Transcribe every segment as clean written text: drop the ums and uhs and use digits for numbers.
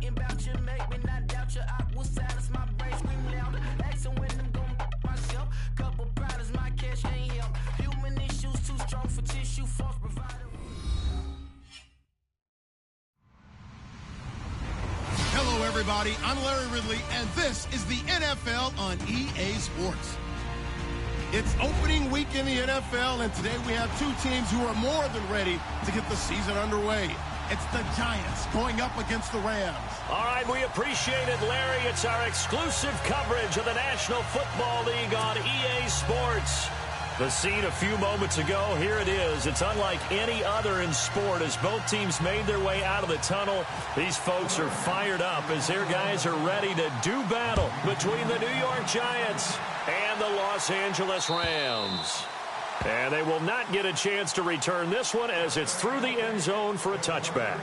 thinking about you, make me not doubt you. I will silence my brain, scream louder. Asking when I'm gonna myself. Couple problems, my cash ain't help. Human issues too strong for tissue, false provider. Hello, everybody. I'm Larry Ridley, and this is the NFL on EA Sports. It's opening week in the NFL, and today we have two teams who are more than ready to get the season underway. It's the Giants going up against the Rams. All right, we appreciate it, Larry. It's our exclusive coverage of the National Football League on EA Sports. The scene a few moments ago, here it is. It's unlike any other in sport as both teams made their way out of the tunnel. These folks are fired up as their guys are ready to do battle between the New York Giants and the Los Angeles Rams. And they will not get a chance to return this one as it's through the end zone for a touchback.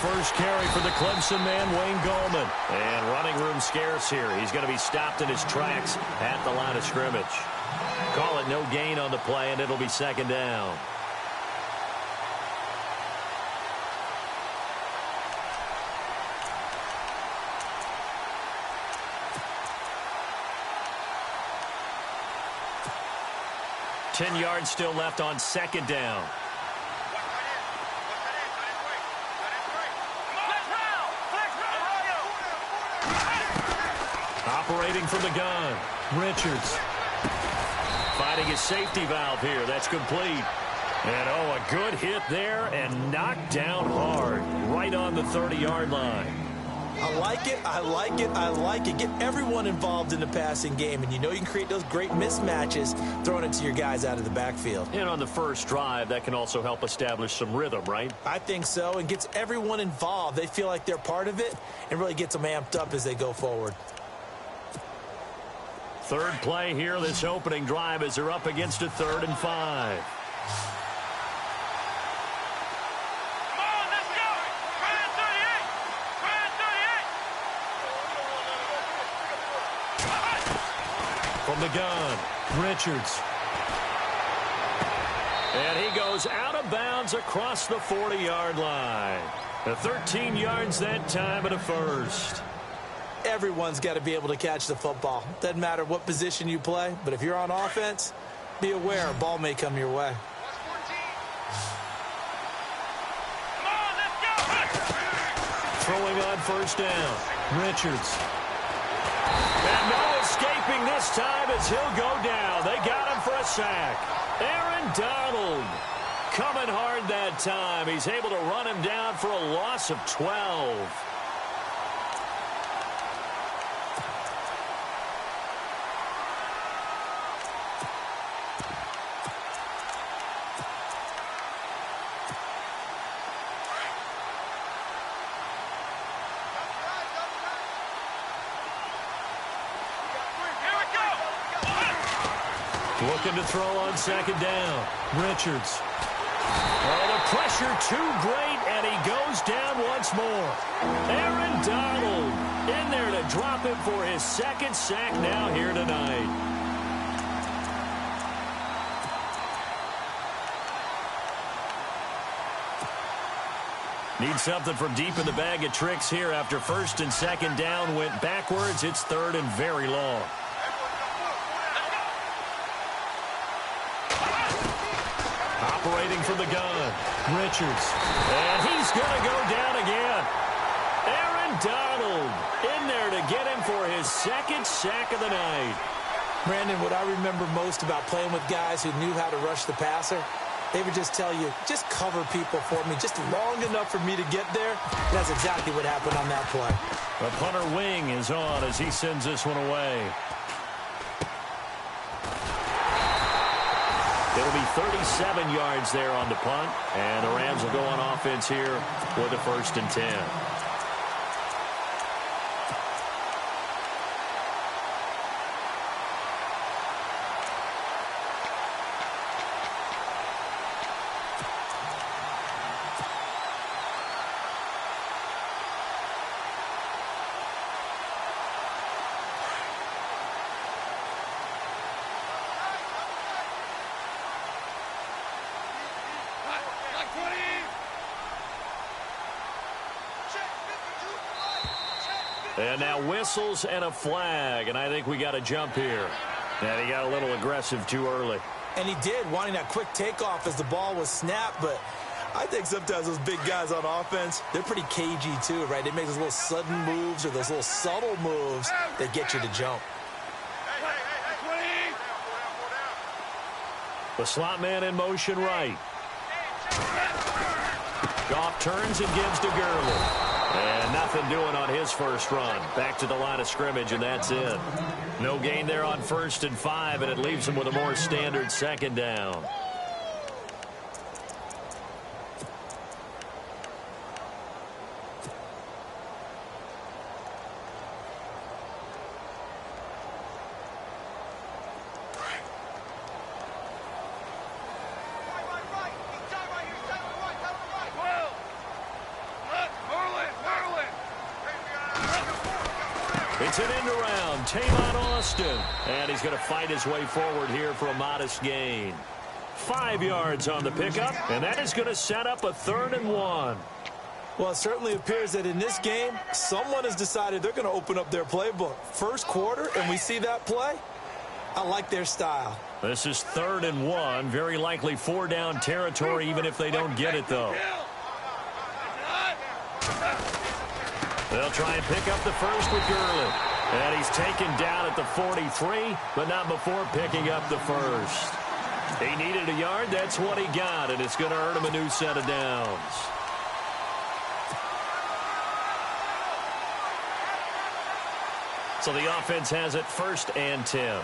First carry for the Clemson man, Wayne Gallman. And running room scarce here. He's going to be stopped in his tracks at the line of scrimmage. Call it no gain on the play, and it'll be second down. Ten yards still left on second down. Operating from the gun, Richards. Finding his safety valve here. That's complete. And, oh, a good hit there and knocked down hard right on the 30-yard line. I like it, I like it, I like it. Get everyone involved in the passing game, and you know you can create those great mismatches throwing it to your guys out of the backfield. And on the first drive, that can also help establish some rhythm, right? I think so, and gets everyone involved. They feel like they're part of it and really gets them amped up as they go forward. Third play here, this opening drive, as they're up against a 3rd and 5. From the gun, Richards. And he goes out of bounds across the 40-yard line. 13 yards that time and a first. Everyone's got to be able to catch the football. Doesn't matter what position you play, but if you're on offense, be aware a ball may come your way. Throwing on first down, Richards. And no escaping this time as he'll go down. They got him for a sack. Aaron Donald coming hard that time. He's able to run him down for a loss of 12. Looking to throw on second down. Richards. Oh, the pressure too great, and he goes down once more. Aaron Donald in there to drop him for his second sack now here tonight. Need something from deep in the bag of tricks here after first and second down went backwards. It's 3rd and very long. Operating from the gun, Richards. And he's going to go down again. Aaron Donald in there to get him for his second sack of the night. Brandon, what I remember most about playing with guys who knew how to rush the passer, they would just tell you, just cover people for me, just long enough for me to get there. That's exactly what happened on that play. The punter wing is on as he sends this one away. It'll be 37 yards there on the punt, and the Rams will go on offense here with a 1st and 10. And now whistles and a flag, and I think we got a jump here. And he got a little aggressive too early. And he did, wanting that quick takeoff as the ball was snapped, but I think sometimes those big guys on offense, they're pretty cagey too, right? They make those little sudden moves or those little subtle moves that get you to jump. The slot man in motion right. Goff turns and gives to Gurley. And nothing doing on his first run. Back to the line of scrimmage, and that's it. No gain there on 1st and 5, and it leaves him with a more standard 2nd down. It's an end around. Tavon Austin. And he's going to fight his way forward here for a modest gain. 5 yards on the pickup, and that is going to set up a 3rd and 1. Well, it certainly appears that in this game, someone has decided they're going to open up their playbook. First quarter, and we see that play. I like their style. This is 3rd and 1. Very likely 4-down territory, even if they don't get it, though. They'll try and pick up the first with Gurley. And he's taken down at the 43, but not before picking up the first. He needed a yard. That's what he got, and it's going to earn him a new set of downs. So the offense has it 1st and 10.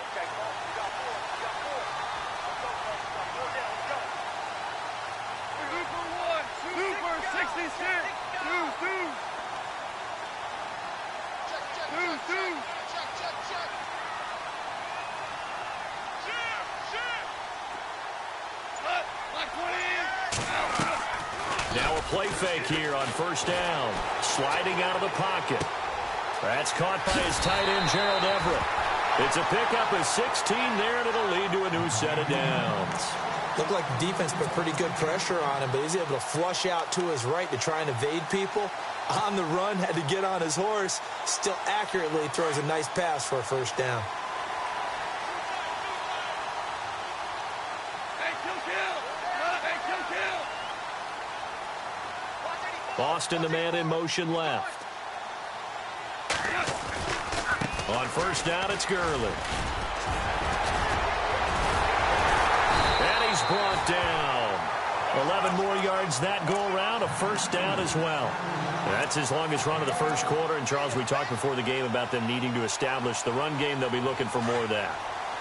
Now a play fake here on 1st down. Sliding out of the pocket. That's caught by his tight end, Gerald Everett. It's a pickup of 16 there, and it'll lead to a new set of downs. Looked like the defense put pretty good pressure on him, but he's able to flush out to his right to try and evade people. On the run, had to get on his horse. Still accurately throws a nice pass for a 1st down. Boston, the man in motion left. On 1st down, it's Gurley. And he's brought down. 11 more yards that go around, a 1st down as well. That's his longest run of the first quarter. And, Charles, we talked before the game about them needing to establish the run game. They'll be looking for more of that.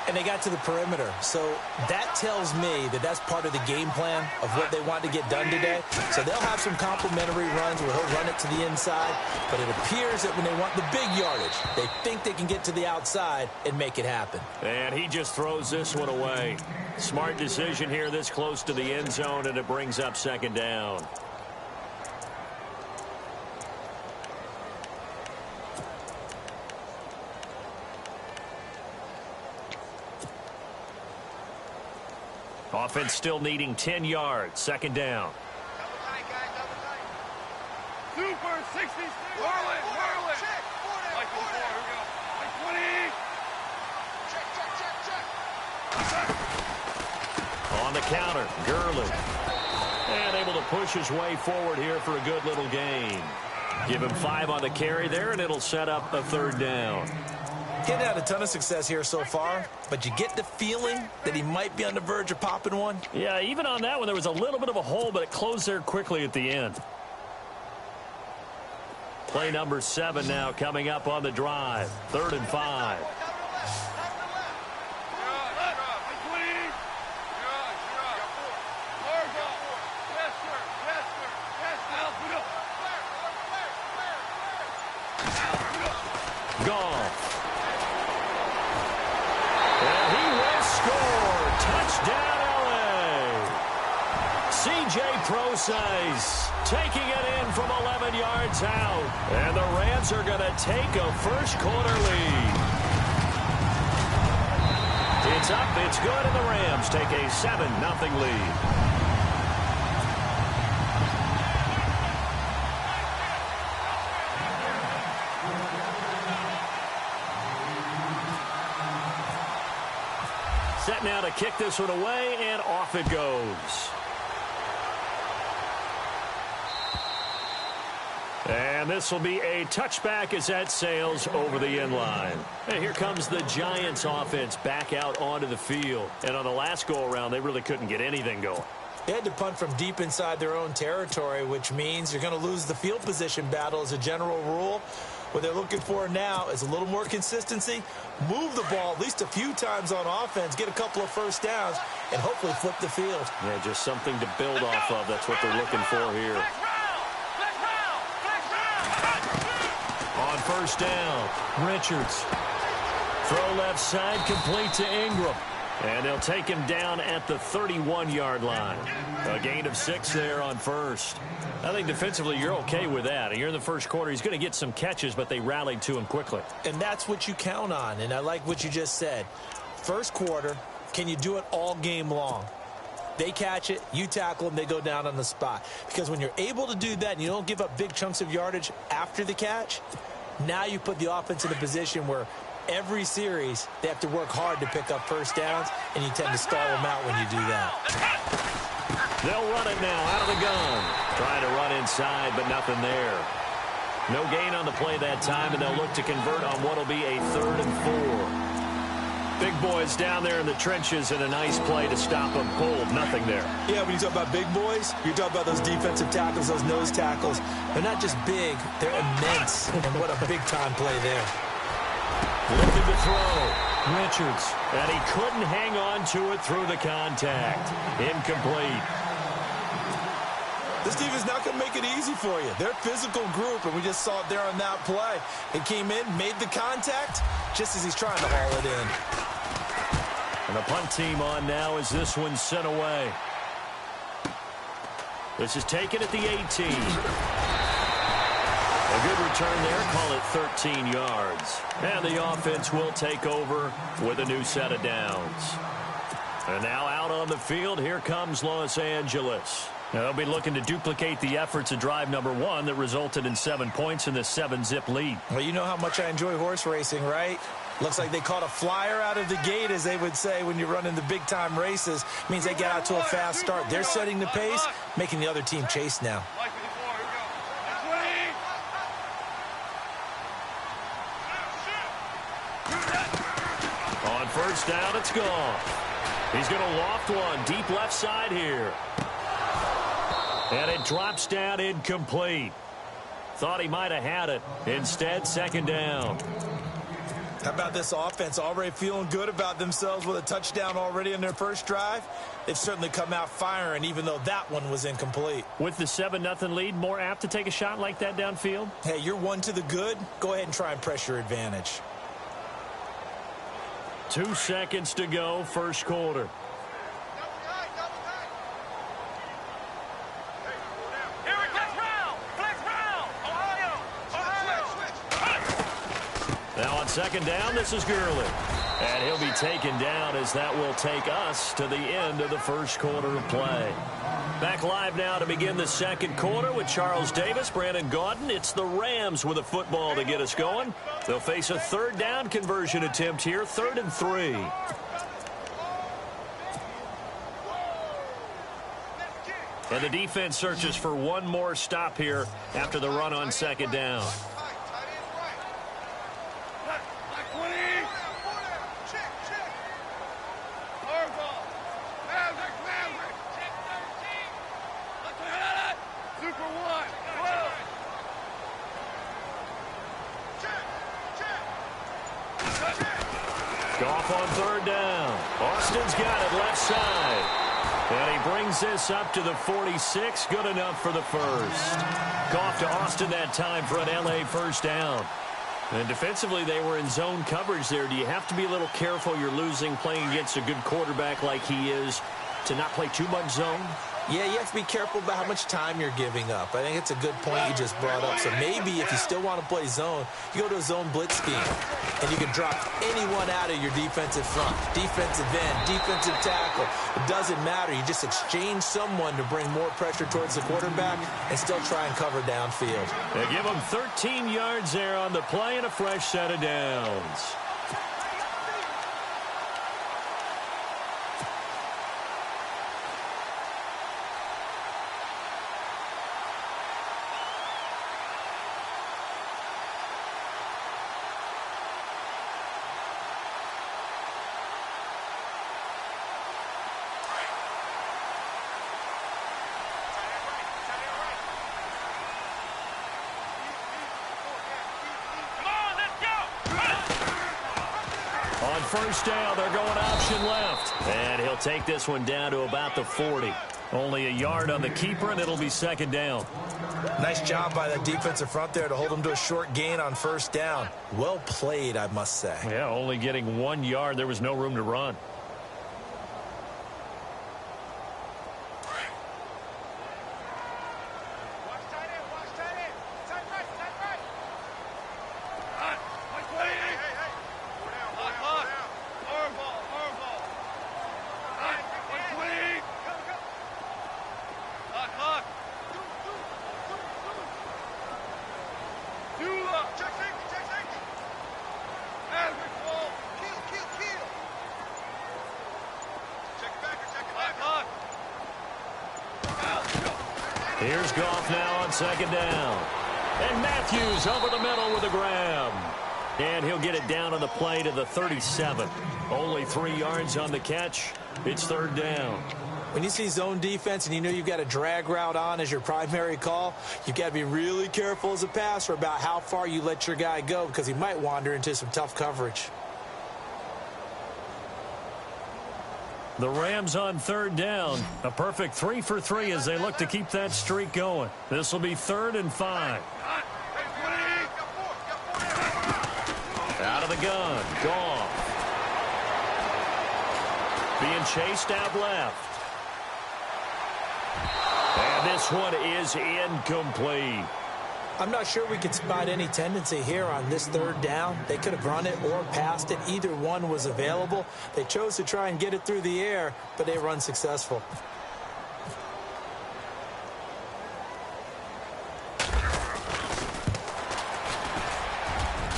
And they got to the perimeter. So that tells me that that's part of the game plan of what they want to get done today. So they'll have some complimentary runs where he'll run it to the inside. But it appears that when they want the big yardage, they think they can get to the outside and make it happen. And he just throws this one away. Smart decision here this close to the end zone, and it brings up 2nd down. Offense still needing 10 yards. 2nd down. Super 66. Marlin. Check. Like 4. Here we go. Like 20. Check. On the counter, Gurley. And able to push his way forward here for a good little gain. Give him 5 on the carry there, and it'll set up a 3rd down. Getting had a ton of success here so far, but you get the feeling that he might be on the verge of popping one. Yeah, even on that one, there was a little bit of a hole, but it closed there quickly at the end. Play number 7 now coming up on the drive. 3rd and 5. Goff. And he will score. Touchdown, LA. C.J. Prosise taking it in from 11 yards out. And the Rams are going to take a first quarter lead. It's up, it's good, and the Rams take a 7-0 lead. Set now to kick this one away, and off it goes. And this will be a touchback as that sails over the end line. And here comes the Giants offense back out onto the field. And on the last go-around, they really couldn't get anything going. They had to punt from deep inside their own territory, which means you're going to lose the field position battle as a general rule. What they're looking for now is a little more consistency, move the ball at least a few times on offense, get a couple of first downs, and hopefully flip the field. Yeah, just something to build off of. That's what they're looking for here. On first down, Richards. Throw left side, complete to Ingram. And they'll take him down at the 31-yard line. A gain of 6 there on first. I think defensively you're okay with that. You're in the first quarter. He's going to get some catches, but they rallied to him quickly. And that's what you count on, and I like what you just said. First quarter, can you do it all game long? They catch it, you tackle them, they go down on the spot. Because when you're able to do that and you don't give up big chunks of yardage after the catch, now you put the offense in a position where every series they have to work hard to pick up first downs, and you tend to stall them out when you do that. They'll run it now out of the gun. Trying to run inside, but nothing there. No gain on the play that time, and they'll look to convert on what will be a 3rd and 4. Big boys down there in the trenches, and a nice play to stop them cold. Nothing there. Yeah, when you talk about big boys, you talk about those defensive tackles, those nose tackles. They're not just big, they're immense. And what a big-time play there. Looking to throw. Richards. And he couldn't hang on to it through the contact. Incomplete. This team is not going to make it easy for you. They're a physical group, and we just saw it there on that play. It came in, made the contact, just as he's trying to haul it in. And the punt team on now as this one's sent away. This is taken at the 18. A good return there, call it 13 yards. And the offense will take over with a new set of downs. And now out on the field, here comes Los Angeles. Now they'll be looking to duplicate the efforts of drive number 1 that resulted in 7 points in the 7-zip lead. Well, you know how much I enjoy horse racing, right? Looks like they caught a flyer out of the gate, as they would say when you're running the big-time races. Means they get out to a fast start. They're setting the pace, making the other team chase now. On first down, it's gone. He's going to loft one deep left side here. And it drops down incomplete. Thought he might have had it. Instead, second down. How about this offense? Already feeling good about themselves with a touchdown already in their first drive. They've certainly come out firing, even though that one was incomplete. With the 7-0 lead, more apt to take a shot like that downfield? Hey, you're one to the good. Go ahead and try and press your advantage. 2 seconds to go, first quarter. Now on second down, this is Gurley. And he'll be taken down as that will take us to the end of the first quarter of play. Back live now to begin the second quarter with Charles Davis, Brandon Gaudin. It's the Rams with a football to get us going. They'll face a third down conversion attempt here, 3rd and 3. And the defense searches for one more stop here after the run on second down. Goff on third down. Austin's got it left side. And he brings this up to the 46. Good enough for the first. Goff to Austin that time for an LA first down. And defensively, they were in zone coverage there. Do you have to be a little careful you're losing playing against a good quarterback like he is to not play too much zone? Yeah, you have to be careful about how much time you're giving up. I think it's a good point you just brought up. So maybe if you still want to play zone, you go to a zone blitz scheme. And you can drop anyone out of your defensive front. Defensive end, defensive tackle. It doesn't matter. You just exchange someone to bring more pressure towards the quarterback and still try and cover downfield. They give him 13 yards there on the play and a fresh set of downs. On first down, they're going option left. And he'll take this one down to about the 40. Only a yard on the keeper, and it'll be second down. Nice job by the defensive front there to hold him to a short gain on first down. Well played, I must say. Yeah, only getting 1 yard. There was no room to run. Here's Goff now on second down. And Matthews over the middle with a grab. And he'll get it down on the play to the 37. Only 3 yards on the catch. It's third down. When you see zone defense and you know you've got a drag route on as your primary call, you've got to be really careful as a passer about how far you let your guy go because he might wander into some tough coverage. The Rams on third down. A perfect 3 for 3 as they look to keep that streak going. This will be 3rd and 5. Out of the gun. Goff. Being chased out left. And this one is incomplete. I'm not sure we could spot any tendency here on this third down. They could have run it or passed it. Either one was available. They chose to try and get it through the air, but they were unsuccessful.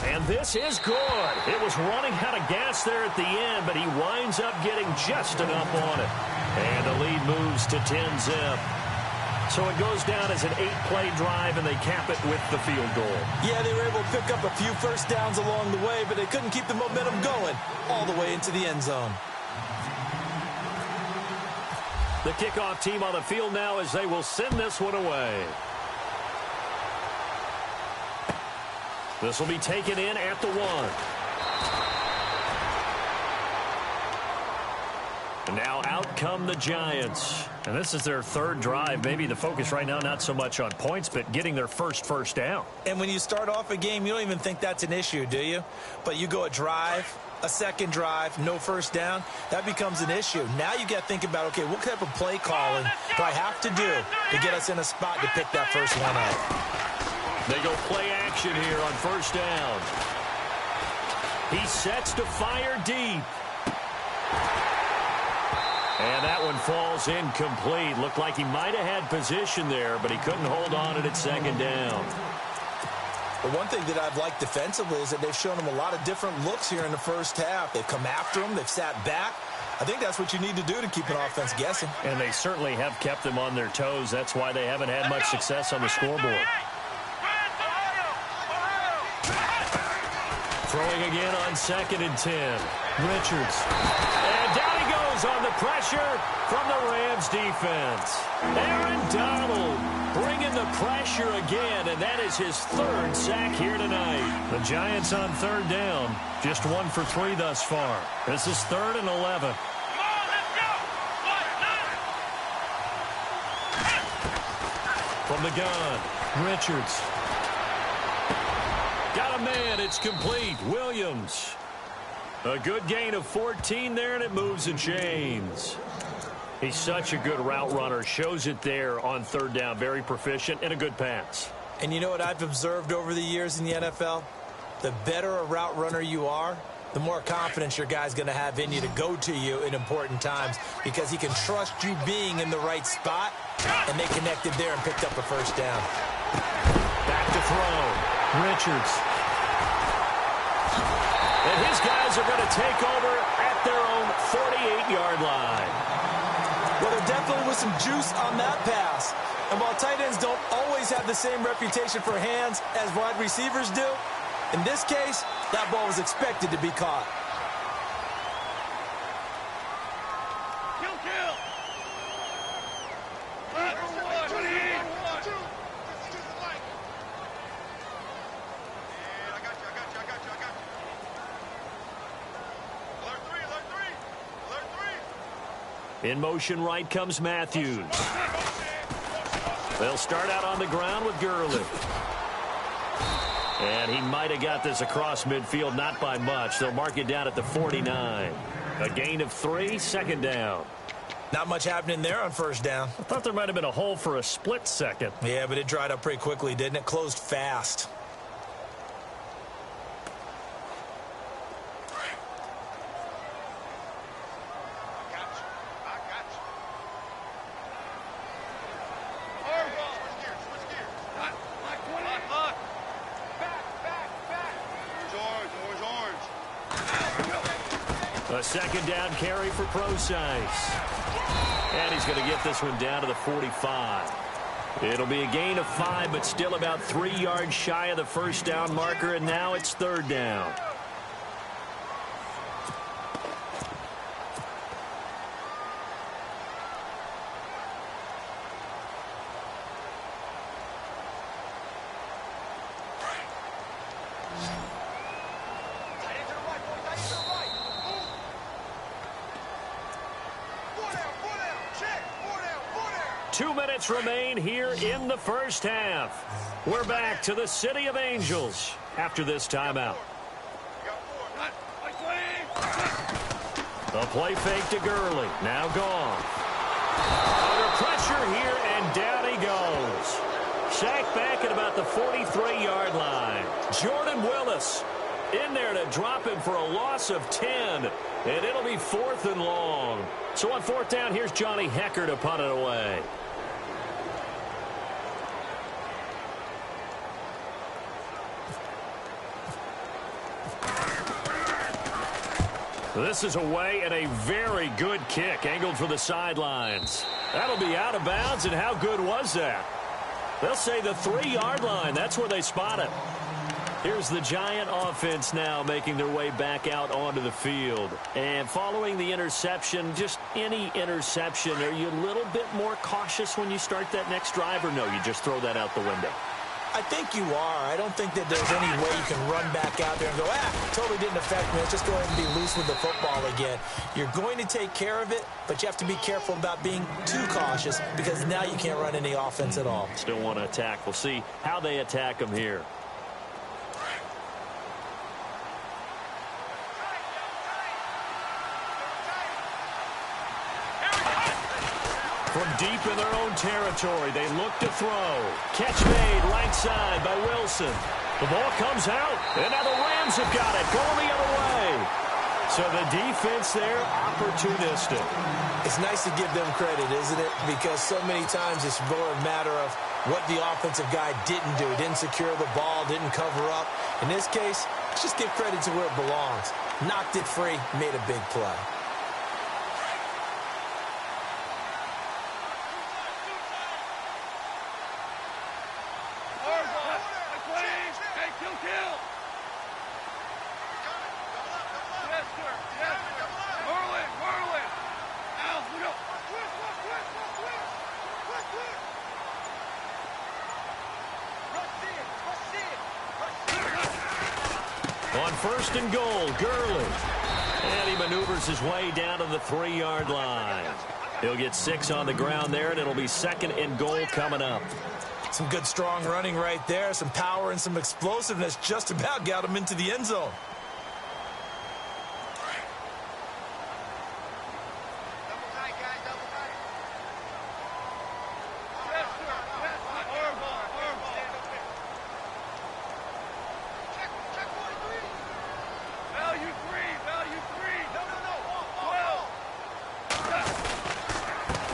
And this is good. It was running out of gas there at the end, but he winds up getting just enough on it. And the lead moves to 10-zip. So it goes down as an 8-play drive, and they cap it with the field goal. Yeah, they were able to pick up a few first downs along the way, but they couldn't keep the momentum going all the way into the end zone. The kickoff team on the field now as they will send this one away. This will be taken in at the 1. And now out come the Giants. And this is their 3rd drive. Maybe the focus right now not so much on points, but getting their first down. And when you start off a game, you don't even think that's an issue, do you? But you go a drive, a second drive, no first down, that becomes an issue. Now you got to think about, okay, what type of play calling do I have to do to get us in a spot to pick that first one up? They go play action here on first down. He sets to fire deep. And that one falls incomplete. Looked like he might have had position there, but he couldn't hold on to it at second down. The one thing that I've liked defensively is that they've shown him a lot of different looks here in the first half. They've come after him. They've sat back. I think that's what you need to do to keep an offense guessing. And they certainly have kept them on their toes. That's why they haven't had much success on the scoreboard. Throwing again on 2nd and 10. Richards. And down he goes on the pressure from the Rams defense. Aaron Donald bringing the pressure again, and that is his 3rd sack here tonight. The Giants on 3rd down. Just 1 for 3 thus far. This is 3rd and 11. From the gun, Richards. Got a man. It's complete. Williams. A good gain of 14 there, and it moves and chains. He's such a good route runner. Shows it there on 3rd down. Very proficient and a good pass. And you know what I've observed over the years in the NFL? The better a route runner you are, the more confidence your guy's going to have in you to go to you in important times because he can trust you being in the right spot, and they connected there and picked up a first down. Back to throw. Richards. And his guys are going to take over at their own 48-yard line. Well, there definitely was some juice on that pass. And while tight ends don't always have the same reputation for hands as wide receivers do, in this case, that ball was expected to be caught. In motion right comes Matthews. They'll start out on the ground with Gurley. And he might have got this across midfield, not by much. They'll mark it down at the 49. A gain of 3, second down. Not much happening there on first down. I thought there might have been a hole for a split second. Yeah, but it dried up pretty quickly, didn't it? Closed fast. A second down carry for Smeeyz. And he's going to get this one down to the 45. It'll be a gain of 5, but still about 3 yards shy of the first down marker, and now it's third down. Remain here in the first half. We're back to the City of Angels after this timeout. The play fake to Gurley. Now gone. Under pressure here, and down he goes. Sacked back at about the 43-yard line. Jordan Willis in there to drop him for a loss of 10. And it'll be 4th and long. So on 4th down, here's Johnny Hecker to punt it away. This is away, and a very good kick angled for the sidelines. That'll be out of bounds, and how good was that? They'll say the 3-yard line. That's where they spot it. Here's the Giant offense now making their way back out onto the field. And following the interception, just any interception, are you a little bit more cautious when you start that next drive, or no, you just throw that out the window? I think you are. I don't think that there's any way you can run back out there and go, totally didn't affect me. Let's just go ahead and be loose with the football again. You're going to take care of it, but you have to be careful about being too cautious because now you can't run any offense at all. Still want to attack. We'll see how they attack them here. From deep in their own territory, they look to throw. Catch made right side by Wilson. The ball comes out, and now the Rams have got it, going the other way. So the defense there, opportunistic. It's nice to give them credit, isn't it? Because so many times it's more a matter of what the offensive guy didn't do. Didn't secure the ball, didn't cover up. In this case, let's just give credit to where it belongs. Knocked it free, made a big play. On 1st and goal, Gurley. And he maneuvers his way down to the 3-yard line. He'll get 6 on the ground there, and it'll be 2nd and goal coming up. Some good, strong running right there. Some power and some explosiveness just about got him into the end zone.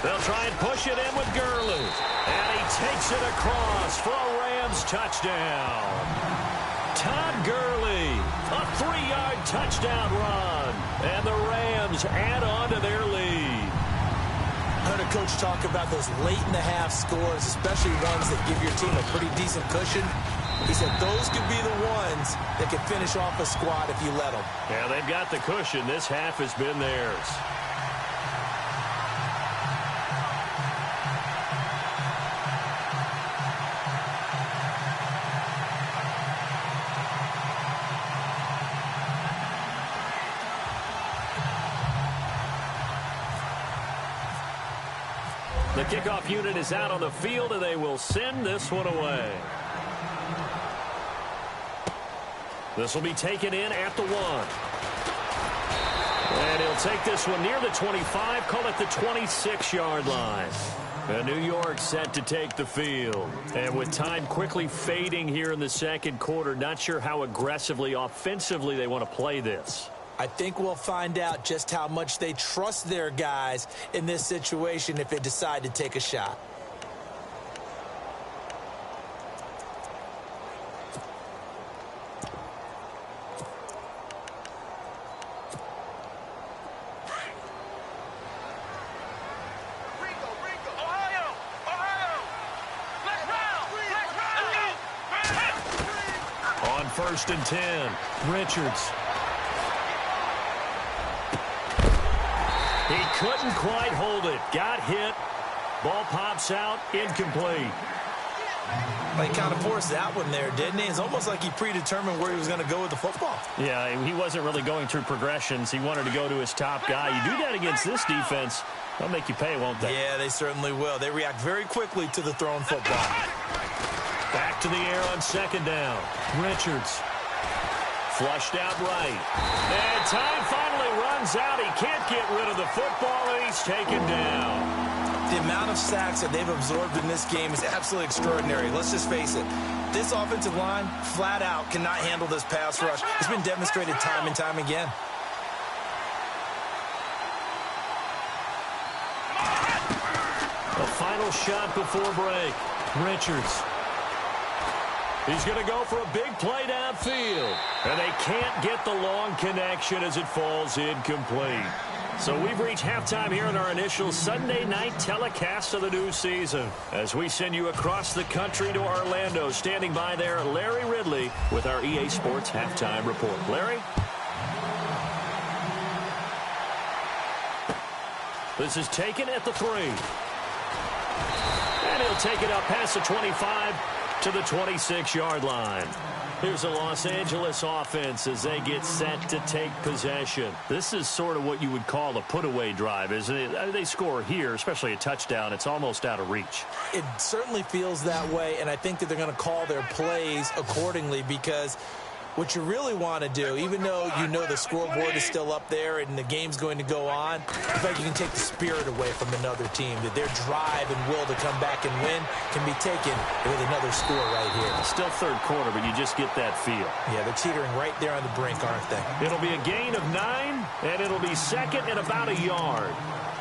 They'll try and push it in with Gurley. And he takes it across for a Rams touchdown. Todd Gurley, a 3-yard touchdown run. And the Rams add on to their lead. I heard a coach talk about those late-in-the-half scores, especially ones that give your team a pretty decent cushion. He said those could be the ones that could finish off a squad if you let them. Yeah, they've got the cushion. This half has been theirs. The kickoff unit is out on the field, and they will send this one away. This will be taken in at the 1. And he'll take this one near the 25, call it the 26-yard line. And New York set to take the field. And with time quickly fading here in the second quarter, not sure how aggressively, offensively they want to play this. I think we'll find out just how much they trust their guys in this situation if they decide to take a shot. On 1st and 10, Richards. He couldn't quite hold it. Got hit. Ball pops out. Incomplete. He kind of forced that one there, didn't he? It's almost like he predetermined where he was going to go with the football. Yeah, he wasn't really going through progressions. He wanted to go to his top guy. You do that against this defense, they'll make you pay, won't they? Yeah, they certainly will. They react very quickly to the thrown football. Back to the air on 2nd down. Richards. Flushed out right. And time finally runs out. He can't get rid of the football, and he's taken down. The amount of sacks that they've absorbed in this game is absolutely extraordinary. Let's just face it. This offensive line, flat out, cannot handle this pass rush. It's been demonstrated time and time again. The final shot before break. Richards. He's going to go for a big play downfield. And they can't get the long connection as it falls incomplete. So we've reached halftime here in our initial Sunday night telecast of the new season. As we send you across the country to Orlando, standing by there, Larry Ridley with our EA Sports Halftime Report. Larry? This is taken at the 3. And he'll take it up past the 25 to the 26-yard line. Here's a Los Angeles offense as they get set to take possession. This is sort of what you would call a put-away drive, isn't it? They score here, especially a touchdown. It's almost out of reach. It certainly feels that way, and I think that they're going to call their plays accordingly because what you really want to do, even though you know the scoreboard is still up there and the game's going to go on, I feel like you can take the spirit away from another team, that their drive and will to come back and win can be taken with another score right here. Still third quarter, but you just get that feel. Yeah, they're teetering right there on the brink, aren't they? It'll be a gain of 9, and it'll be second and about a yard.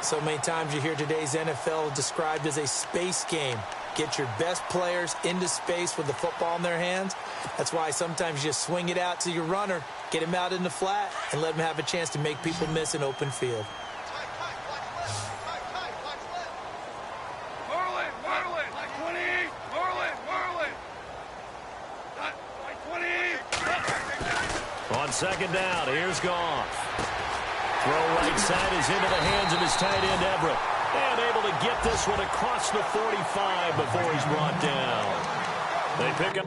So many times you hear today's NFL described as a space game. Get your best players into space with the football in their hands. That's why sometimes you swing it out to your runner, get him out in the flat, and let him have a chance to make people miss an open field. Marlin, like 20. Marlin. Like 20. On 2nd down, here's Goff. Throw right side is into the hands of his tight end, Everett. And able to get this one across the 45 before he's brought down. They pick up.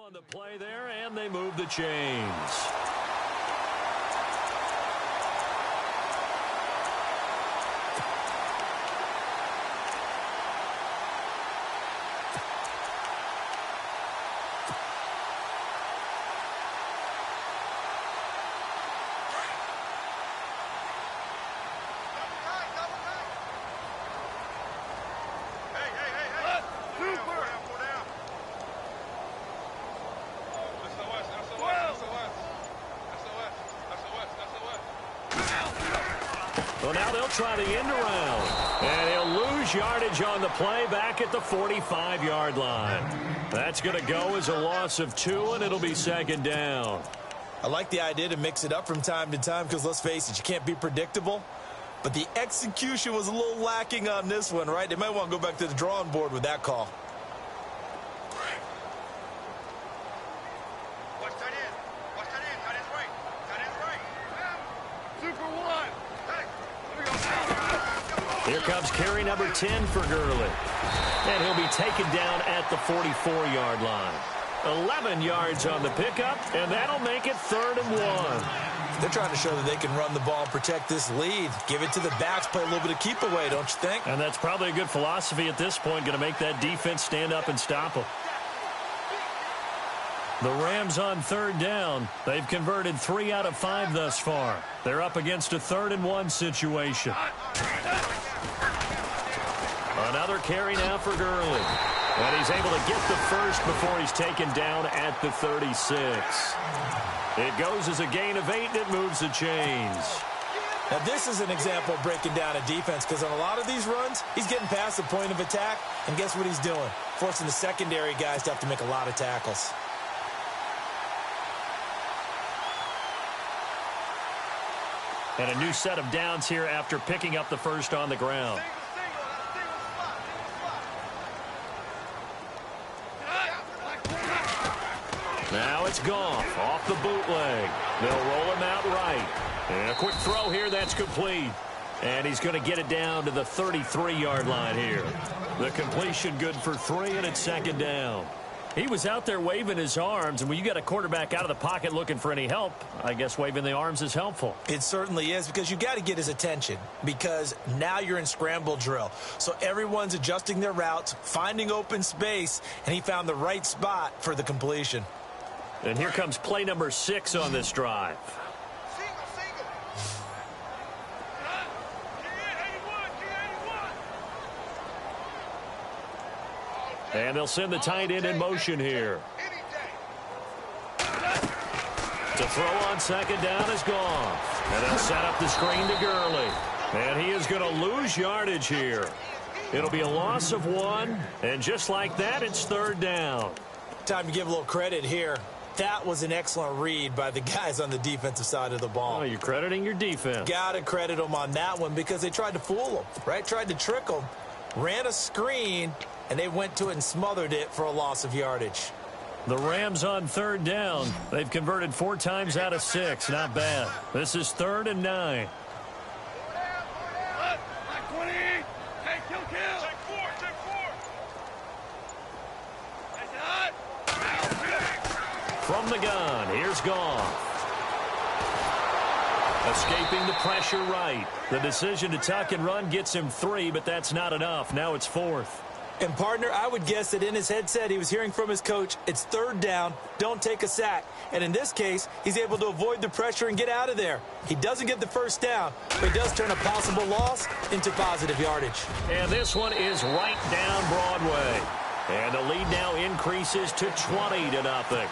On the play there, and they move the chains. Well, now they'll try the end around. And he'll lose yardage on the play back at the 45-yard line. That's going to go as a loss of 2, and it'll be second down. I like the idea to mix it up from time to time because, let's face it, you can't be predictable. But the execution was a little lacking on this one, right? They might want to go back to the drawing board with that call. Watch that in. Watch that in. That is right. That is right. Super one. Hey, here we go. Here comes carry number 10 for Gurley. And he'll be taken down at the 44-yard line. 11 yards on the pickup, and that'll make it 3rd and 1. They're trying to show that they can run the ball and protect this lead. Give it to the backs, play a little bit of keep away, don't you think? And that's probably a good philosophy at this point, going to make that defense stand up and stop them. The Rams on 3rd down. They've converted 3 out of 5 thus far. They're up against a 3rd and 1 situation. Another carry now for Gurley. And he's able to get the first before he's taken down at the 36. It goes as a gain of 8, and it moves the chains. Now, this is an example of breaking down a defense because on a lot of these runs, he's getting past the point of attack, and guess what he's doing? Forcing the secondary guys to have to make a lot of tackles. And a new set of downs here after picking up the first on the ground. Now it's Goff off the bootleg. They'll roll him out right. And a quick throw here, that's complete. And he's going to get it down to the 33-yard line here. The completion good for 3, and it's second down. He was out there waving his arms, and when you got a quarterback out of the pocket looking for any help, I guess waving the arms is helpful. It certainly is because you got to get his attention because now you're in scramble drill. So everyone's adjusting their routes, finding open space, and he found the right spot for the completion. And here comes play number 6 on this drive. And they'll send the tight end in motion here. To throw on second down is Goff. And they'll set up the screen to Gurley. And he is going to lose yardage here. It'll be a loss of 1. And just like that, it's 3rd down. Time to give a little credit here. That was an excellent read by the guys on the defensive side of the ball. Oh, you're crediting your defense. Got to credit them on that one because they tried to fool them, right? Tried to trick them. Ran a screen, and they went to it and smothered it for a loss of yardage. The Rams on 3rd down. They've converted 4 times out of 6. Not bad. This is 3rd and 9. From the gun, here's Goff. Escaping the pressure right. The decision to tuck and run gets him 3, but that's not enough. Now it's 4th. And, partner, I would guess that in his headset he was hearing from his coach, it's 3rd down, don't take a sack. And in this case, he's able to avoid the pressure and get out of there. He doesn't get the first down, but he does turn a possible loss into positive yardage. And this one is right down Broadway. And the lead now increases to 20-0.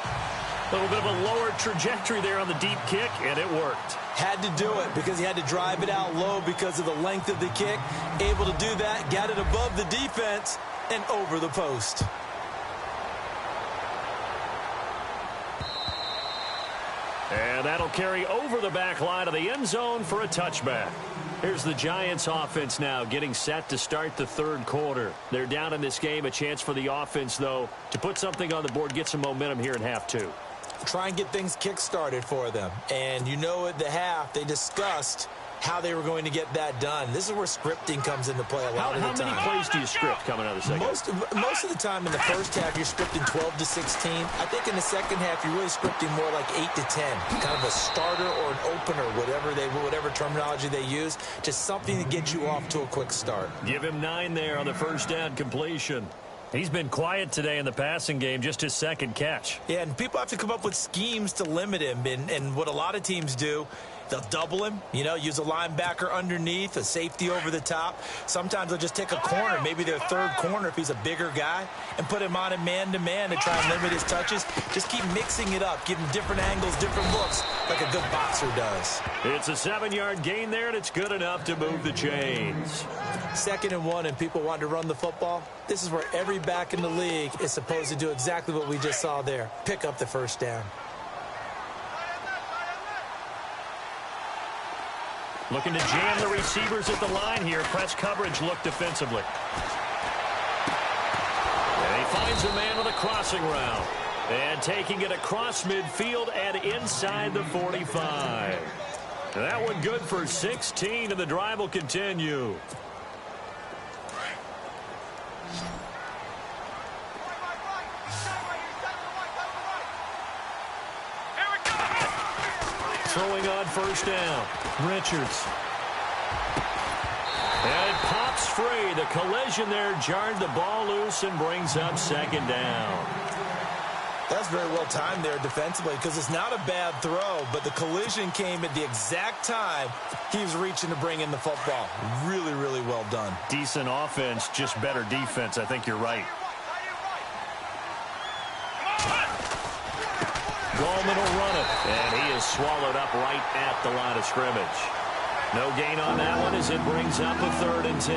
A little bit of a lower trajectory there on the deep kick, and it worked. Had to do it because he had to drive it out low because of the length of the kick. Able to do that, got it above the defense and over the post. And that'll carry over the back line of the end zone for a touchback. Here's the Giants offense now getting set to start the 3rd quarter. They're down in this game. A chance for the offense, though, to put something on the board, get some momentum here in half 2. Try and get things kick-started for them. And you know at the half, they discussed how they were going to get that done. This is where scripting comes into play a lot of the time. How many plays do you script coming out of the second? Most of the time in the first half, you're scripting 12 to 16. I think in the second half, you're really scripting more like 8 to 10. Kind of a starter or an opener, whatever terminology they use. Just something to get you off to a quick start. Give him 9 there on the first down completion. He's been quiet today in the passing game, just his 2nd catch. Yeah, and people have to come up with schemes to limit him. And what a lot of teams do They'll double him, use a linebacker underneath, a safety over the top. Sometimes they'll just take a corner, maybe their third corner if he's a bigger guy, and put him on a man-to-man to try and limit his touches. Just keep mixing it up, giving different angles, different looks, like a good boxer does. It's a 7-yard gain there, and it's good enough to move the chains. 2nd and 1, and people want to run the football. This is where every back in the league is supposed to do exactly what we just saw there. Pick up the first down. Looking to jam the receivers at the line here. Press coverage look defensively. And he finds a man on a crossing route. And taking it across midfield and inside the 45. That one good for 16, and the drive will continue. Throwing on first down. Richards. And it pops free. The collision there jarred the ball loose and brings up 2nd down. That's very well timed there defensively because it's not a bad throw, but the collision came at the exact time he was reaching to bring in the football. Really, really well done. Decent offense, just better defense. I think you're right. Gallman will run it, and he is swallowed up right at the line of scrimmage. No gain on that one as it brings up a 3rd and 10.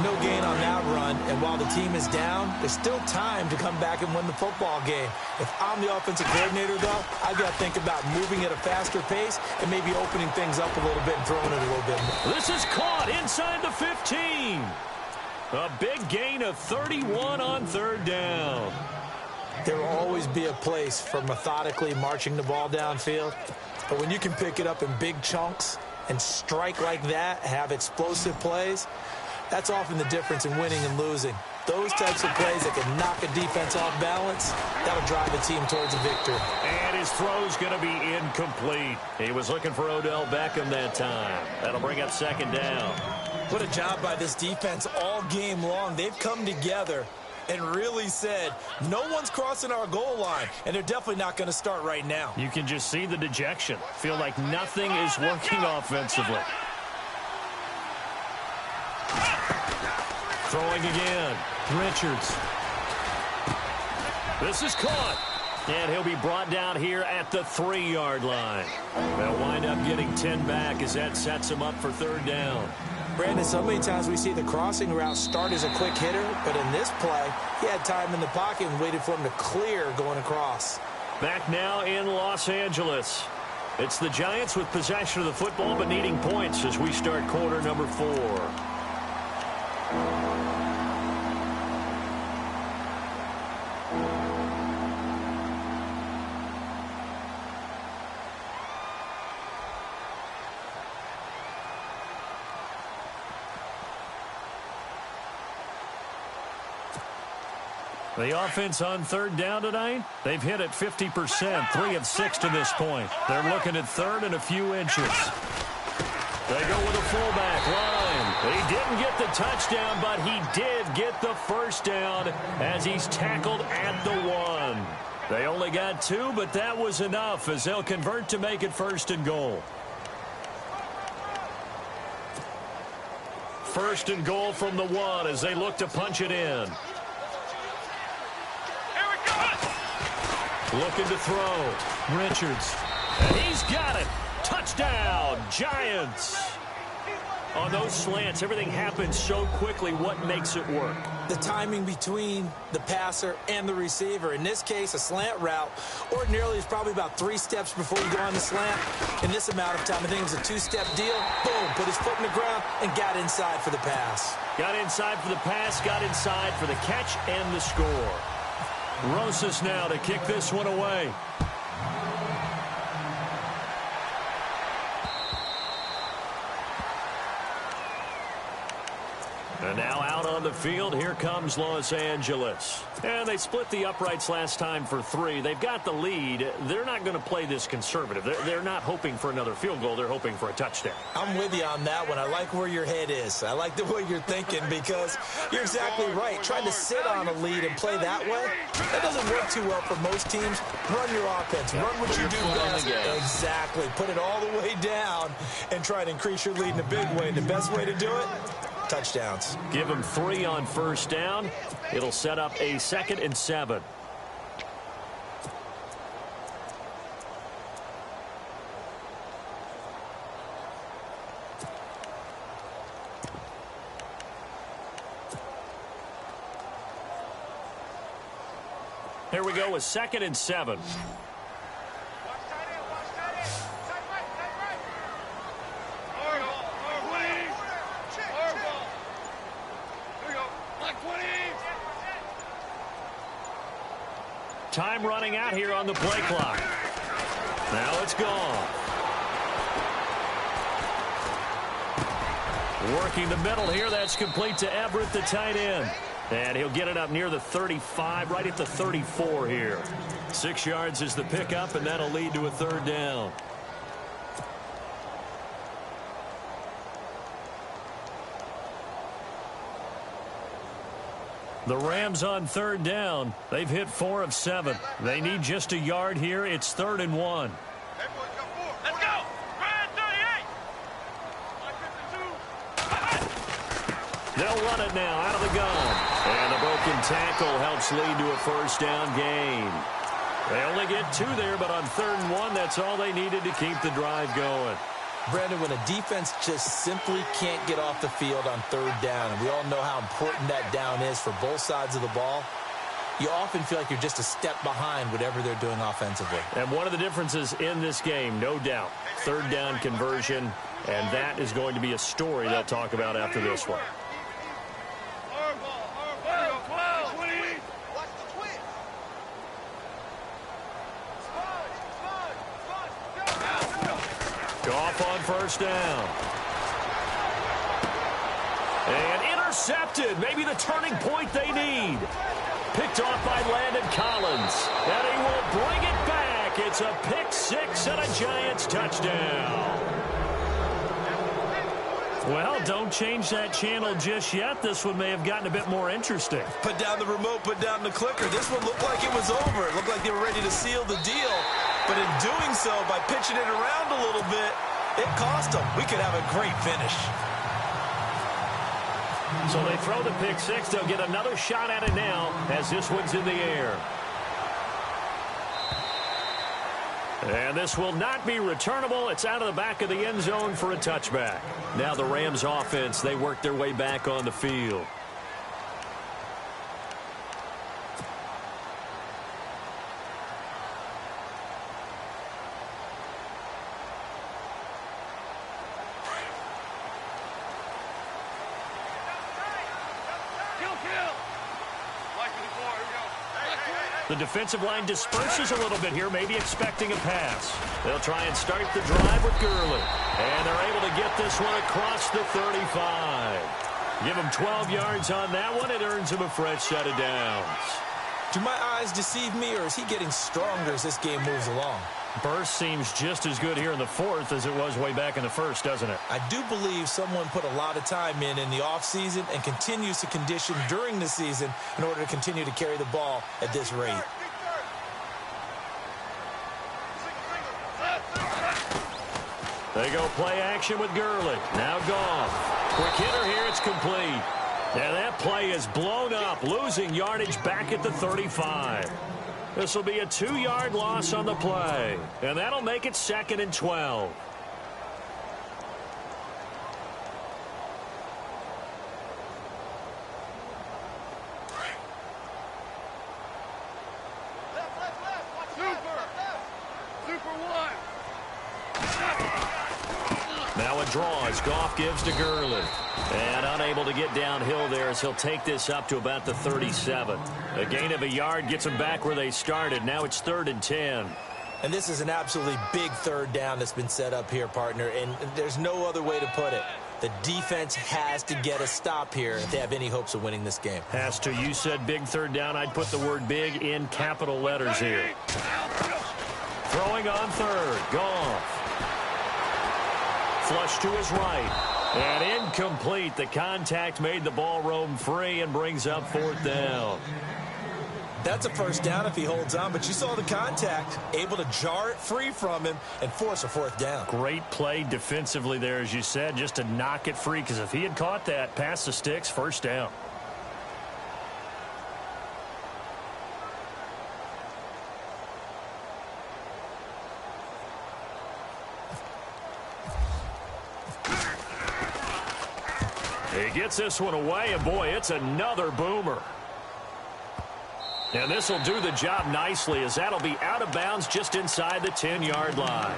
No gain on that run, and while the team is down, there's still time to come back and win the football game. If I'm the offensive coordinator, though, I've got to think about moving at a faster pace and maybe opening things up a little bit and throwing it a little bit more. This is caught inside the 15. A big gain of 31 on 3rd down. There will always be a place for methodically marching the ball downfield, but when you can pick it up in big chunks and strike like that, have explosive plays, that's often the difference in winning and losing. Those types of plays that can knock a defense off balance, that'll drive the team towards a victory. And his throw's going to be incomplete. He was looking for Odell Beckham that time. That'll bring up 2nd down. What a job by this defense all game long. They've come together and really said, no one's crossing our goal line, and they're definitely not going to start right now. You can just see the dejection. Feel like nothing is working offensively. Throwing again. Richards. This is caught. And he'll be brought down here at the 3-yard line. They'll wind up getting 10 back as that sets him up for 3rd down. Brandon, so many times we see the crossing route start as a quick hitter, but in this play, he had time in the pocket and waited for him to clear going across. Back now in Los Angeles. It's the Giants with possession of the football but needing points as we start quarter number 4. The offense on 3rd down tonight, they've hit it 50%, 3 of 6 to this point. They're looking at 3rd and a few inches. They go with a fullback line. He didn't get the touchdown, but he did get the first down as he's tackled at the 1. They only got 2, but that was enough as they'll convert to make it 1st and goal. 1st and goal from the 1 as they look to punch it in. Looking to throw. Richards. And he's got it. Touchdown, Giants. On those slants, everything happens so quickly. What makes it work? The timing between the passer and the receiver. In this case, a slant route ordinarily is probably about 3 steps before you go on the slant. In this amount of time, I think it was a 2-step deal. Boom, put his foot in the ground and got inside for the pass. Got inside for the pass, got inside for the catch and the score. Rosas now to kick this one away. And now out on the field, here comes Los Angeles. And they split the uprights last time for 3. They've got the lead. They're not going to play this conservative. They're not hoping for another field goal. They're hoping for a touchdown. I'm with you on that one. I like where your head is. I like the way you're thinking because you're exactly right. Trying to sit on a lead and play that way, that doesn't work too well for most teams. Run your offense. Run what you do best. Exactly. Put it all the way down and try to increase your lead in a big way. The best way to do it? Touchdowns. Give them 3 on first down. It'll set up a 2nd and 7. Here we go with 2nd and 7. Time running out here on the play clock. Now it's gone. Working the middle here. That's complete to Everett, the tight end. And he'll get it up near the 35, right at the 34 here. 6 yards is the pickup, and that'll lead to a 3rd down. The Rams on 3rd down. They've hit 4 of 7. They need just a yard here. It's 3rd and 1. Let's go! Ryan 38! They'll run it now out of the gun. And a broken tackle helps lead to a 1st down gain. They only get 2 there, but on 3rd and 1, that's all they needed to keep the drive going. Brandon, when a defense just simply can't get off the field on 3rd down, and we all know how important that down is for both sides of the ball, you often feel like you're just a step behind whatever they're doing offensively. And one of the differences in this game, no doubt, 3rd down conversion, and that is going to be a story they'll talk about after this one. Goff on 1st down. And intercepted. Maybe the turning point they need. Picked off by Landon Collins. And he will bring it back. It's a pick 6 and a Giants touchdown. Well, don't change that channel just yet. This one may have gotten a bit more interesting. Put down the remote, put down the clicker. This one looked like it was over. It looked like they were ready to seal the deal. But in doing so, by pitching it around a little bit, it cost them. We could have a great finish. So they throw the pick 6. They'll get another shot at it now as this one's in the air. And this will not be returnable. It's out of the back of the end zone for a touchback. Now the Rams offense, they work their way back on the field. The defensive line disperses a little bit here, maybe expecting a pass. They'll try and start the drive with Gurley. And they're able to get this one across the 35. Give him 12 yards on that one. It earns him a fresh set of downs. Do my eyes deceive me, or is he getting stronger as this game moves along? Burst seems just as good here in the 4th as it was way back in the 1st, doesn't it? I do believe someone put a lot of time in the offseason and continues to condition during the season in order to continue to carry the ball at this rate. They go play action with Gurley. Now Goff. Quick hitter here. It's complete. And that play is blown up, losing yardage back at the 35. This will be a 2-yard loss on the play. And that'll make it 2nd and 12. Now a draw as Goff gives to Gurley. And unable to get downhill there as he'll take this up to about the 37. A gain of a yard gets them back where they started. Now it's 3rd and 10. And this is an absolutely big 3rd down that's been set up here, partner. And there's no other way to put it. The defense has to get a stop here if they have any hopes of winning this game. Has to. You said big third down. I'd put the word big in capital letters here. Throwing on third. Goff. Flush to his right. And incomplete. The contact made the ball roam free and brings up fourth down. That's a first down if he holds on, but you saw the contact, able to jar it free from him and force a fourth down. Great play defensively there, as you said, just to knock it free, because if he had caught that, past the sticks, first down. He gets this one away, and boy, it's another boomer. And this will do the job nicely, as that'll be out of bounds just inside the 10-yard line.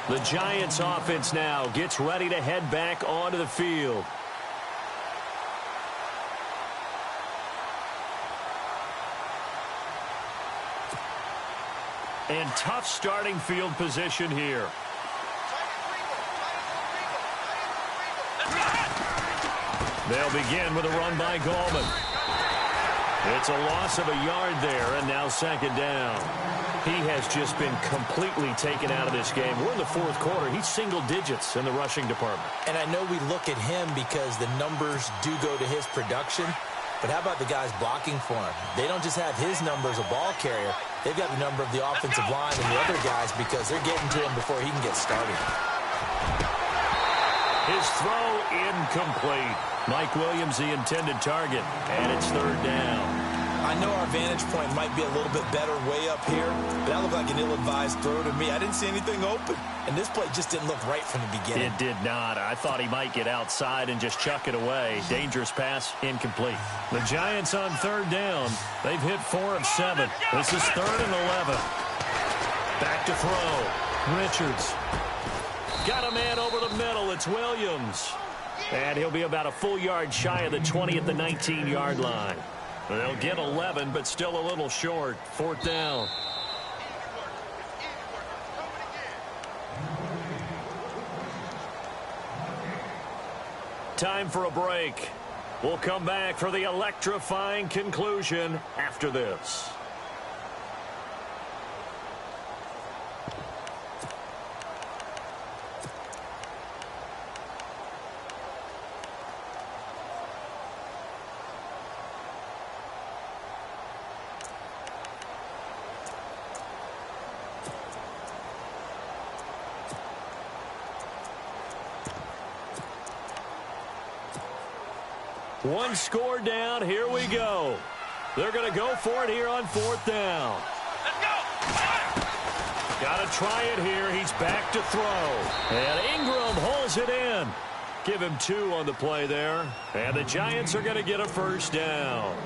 The Giants offense now gets ready to head back onto the field. And tough starting field position here. They'll begin with a run by Gallman. It's a loss of a yard there, and now second down. He has just been completely taken out of this game. We're in the fourth quarter. He's single digits in the rushing department. And I know we look at him because the numbers do go to his production, but how about the guys blocking for him? They don't just have his number as a ball carrier. They've got the number of the offensive line and the other guys because they're getting to him before he can get started. His throw incomplete. Mike Williams, the intended target, and it's third down. I know our vantage point might be a little bit better way up here, but that looked like an ill-advised throw to me. I didn't see anything open, and this play just didn't look right from the beginning. It did not. I thought he might get outside and just chuck it away. Dangerous pass, incomplete. The Giants on third down. They've hit 4 of 7. This is 3rd and 11. Back to throw. Richards. Got a man over the middle. It's Williams. And he'll be about a full yard shy of the 20 at the 19-yard line. They'll get 11, but still a little short. Fourth down. Time for a break. We'll come back for the electrifying conclusion after this. One score down. Here we go. They're going to go for it here on fourth down. Let's go. Got to try it here. He's back to throw. And Ingram holds it in. Give him 2 on the play there. And the Giants are going to get a first down.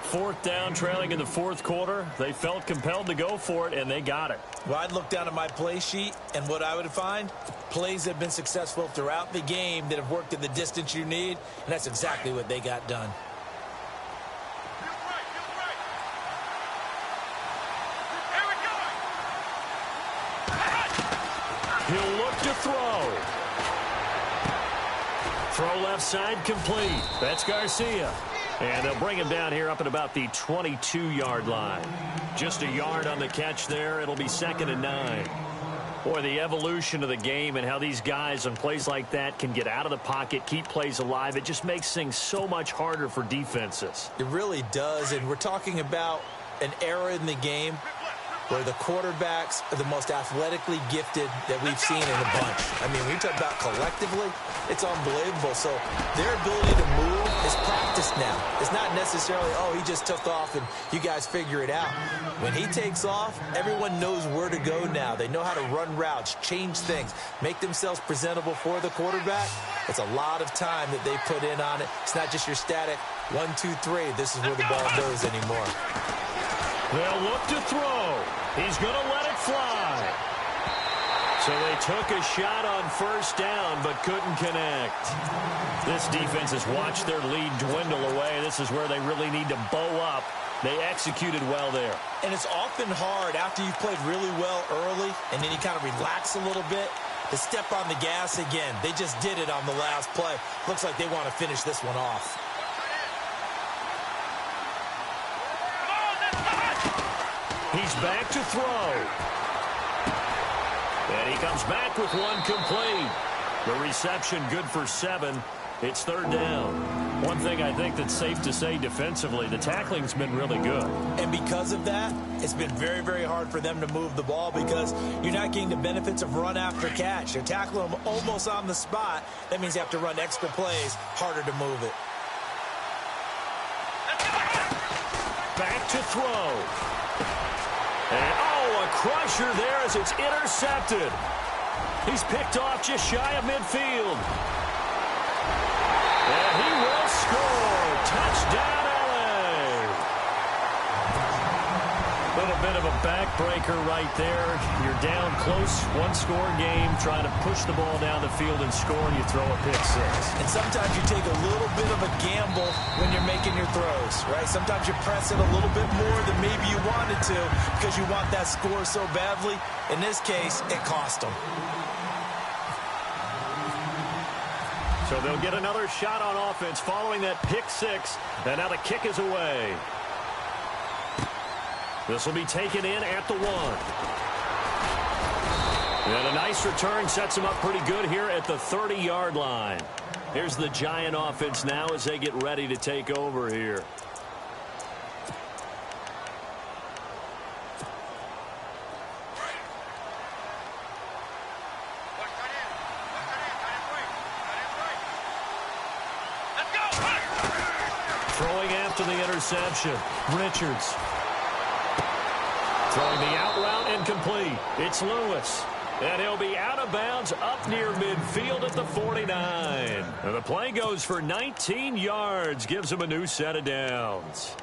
Fourth down, trailing in the fourth quarter. They felt compelled to go for it, and they got it. Well, I'd look down at my play sheet, and what I would find, plays that have been successful throughout the game that have worked in the distance you need, and that's exactly what they got done. He'll look to throw. Throw left side complete. That's Garcia. And they'll bring him down here up at about the 22-yard line. Just a yard on the catch there. It'll be 2nd and 9. Boy, the evolution of the game and how these guys on plays like that can get out of the pocket, keep plays alive, it just makes things so much harder for defenses. It really does, and we're talking about an era in the game where the quarterbacks are the most athletically gifted that we've seen in a bunch. I mean, when you talk about collectively, it's unbelievable. So their ability to move is practiced now. It's not necessarily, oh, he just took off and you guys figure it out. When he takes off, everyone knows where to go now. They know how to run routes, change things, make themselves presentable for the quarterback. It's a lot of time that they put in on it. It's not just your static 1, 2, 3. This is where the ball goes anymore. They'll look to throw. He's going to let it fly. So they took a shot on first down but couldn't connect. This defense has watched their lead dwindle away. This is where they really need to bow up. They executed well there. And it's often hard after you've played really well early and then you kind of relax a little bit. to step on the gas again. They just did it on the last play. Looks like they want to finish this one off. He's back to throw. And he comes back with one complete. The reception good for 7. It's third down. One thing I think that's safe to say defensively, the tackling's been really good. And because of that, it's been very, very hard for them to move the ball because you're not getting the benefits of run after catch. They're tackling them almost on the spot. That means you have to run extra plays, harder to move it. Back to throw. And, oh, a crusher there as it's intercepted. He's picked off just shy of midfield. And he will score. Touchdown, LA. Little bit of a backbreaker right there. You're down close, one-score game, trying to push the ball down the field and score, and you throw a pick 6. And sometimes you take a little bit of a gamble when you're making your throws, right? Sometimes you press it a little bit more than maybe you wanted to because you want that score so badly. In this case, it cost them. So they'll get another shot on offense following that pick 6, and now the kick is away. This will be taken in at the 1. And a nice return sets them up pretty good here at the 30-yard line. Here's the Giant offense now as they get ready to take over here. Throwing after the interception, Richards. Throwing the out route incomplete. It's Lewis. And he'll be out of bounds up near midfield at the 49. And the play goes for 19 yards. Gives him a new set of downs.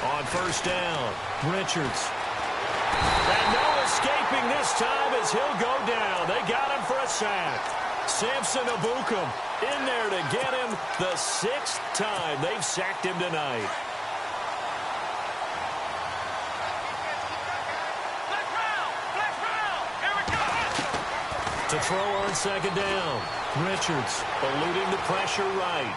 On first down, Richards. And no escaping this time as he'll go down. They got him for a sack. Samson Abukum in there to get him the 6th time they've sacked him tonight. To throw on second down, Richards eluding the pressure right.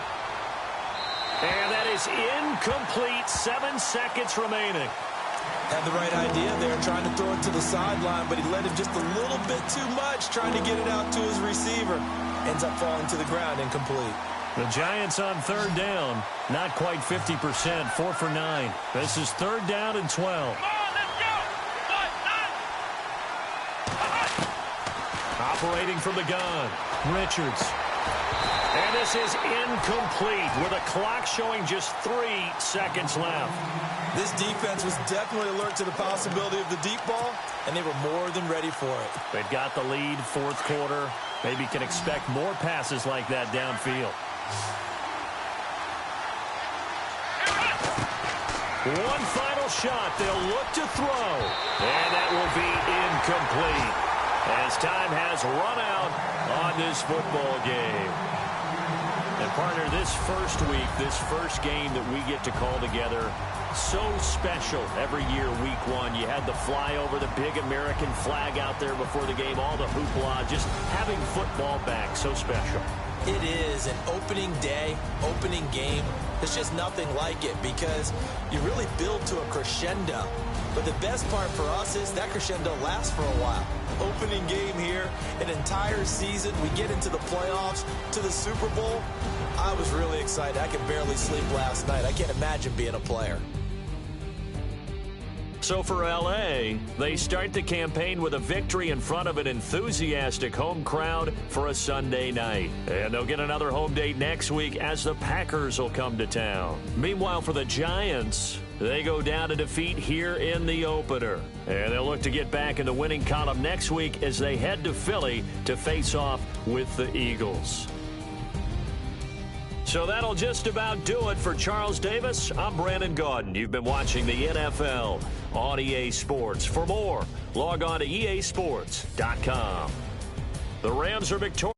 And that is incomplete. 7 seconds remaining. Had the right idea there, trying to throw it to the sideline, but he let him just a little bit too much, trying to get it out to his receiver. Ends up falling to the ground, incomplete. The Giants on third down, not quite 50%, 4 for 9. This is third down and 12. Operating from the gun, Richards. And this is incomplete with a clock showing just 3 seconds left. This defense was definitely alert to the possibility of the deep ball, and they were more than ready for it. They've got the lead, fourth quarter. Maybe can expect more passes like that downfield. One final shot. They'll look to throw. And that will be incomplete as time has run out on this football game. And, partner, this first week, this first game that we get to call together, so special every year, week 1. You had the flyover, the big American flag out there before the game, all the hoopla, just having football back, so special. It is an opening day, opening game. There's just nothing like it because you really build to a crescendo. But the best part for us is that crescendo lasts for a while. Opening game here, an entire season. We get into the playoffs, to the Super Bowl. I was really excited. I could barely sleep last night. I can't imagine being a player. So for LA, they start the campaign with a victory in front of an enthusiastic home crowd for a Sunday night. And they'll get another home date next week as the Packers will come to town. Meanwhile, for the Giants, they go down to defeat here in the opener. And they'll look to get back in the winning column next week as they head to Philly to face off with the Eagles. So that'll just about do it for Charles Davis. I'm Brandon Gaudin. You've been watching the NFL on EA Sports. For more, log on to easports.com. The Rams are victorious.